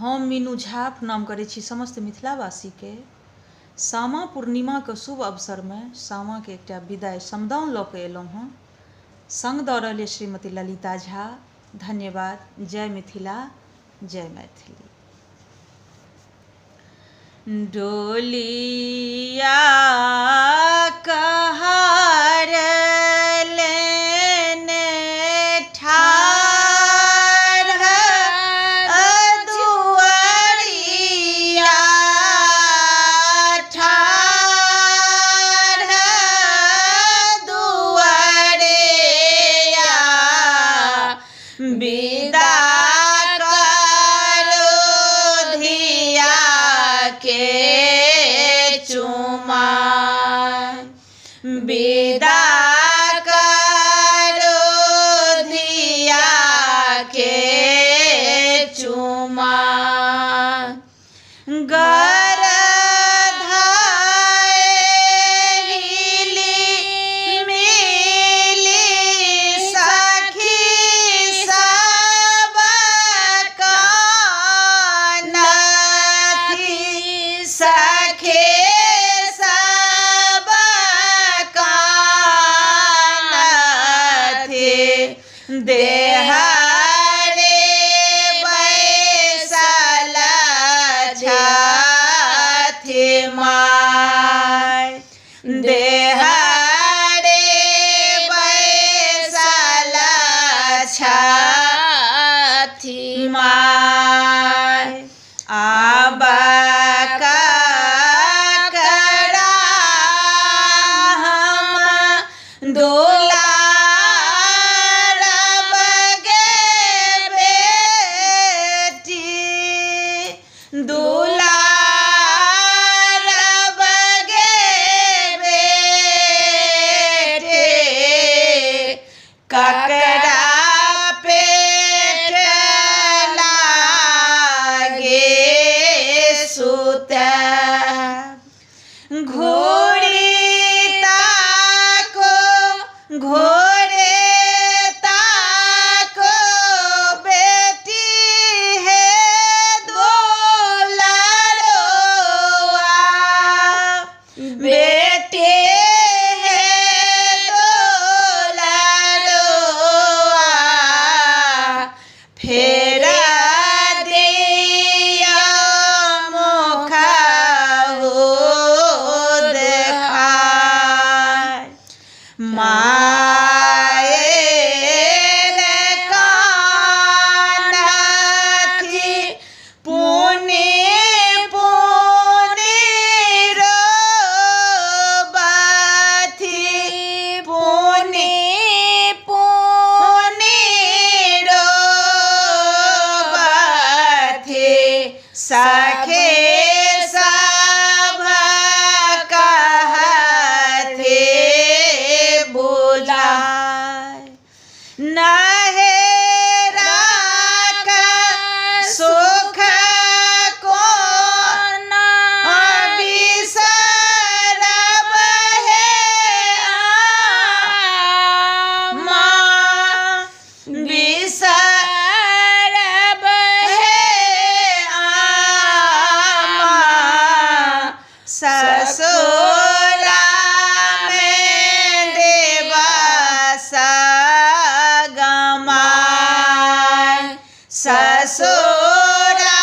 हम मीनू झा प्रणाम करै छी समस्त मिथिलावासीके। सामा पूर्णिमाके शुभ अवसरमे सामाके एकटा विदाइ समदाउन लऽ कऽ एलहुँ हँ। सङ्ग दऽ रहल अछि श्रीमती ललिता झा। धन्यवाद। जय मिथिला, जय मैथिली। डोलिया कहार लेने ठाढ़ दुआरिया ठाढ़ दुआरिया विदा विदा करो धिया के चुमा गरधाइली मिली सखी सब कानथी सखी देहरे बैसल छथि माय देहरे बैसल छथि माय आब ककरा हम दुलारब गे बेटे ककरा पेट लागे सुतै घोड़ी ताको घोड़े बेटे है दोलरुआ फेर दिया मुख हो देखाय मायर कानथि पुनि सखे सब कहथे बुझाय नहेरा का सुख कोन बिसरब हे आमा ससुरा में देवस गमाय ससुरा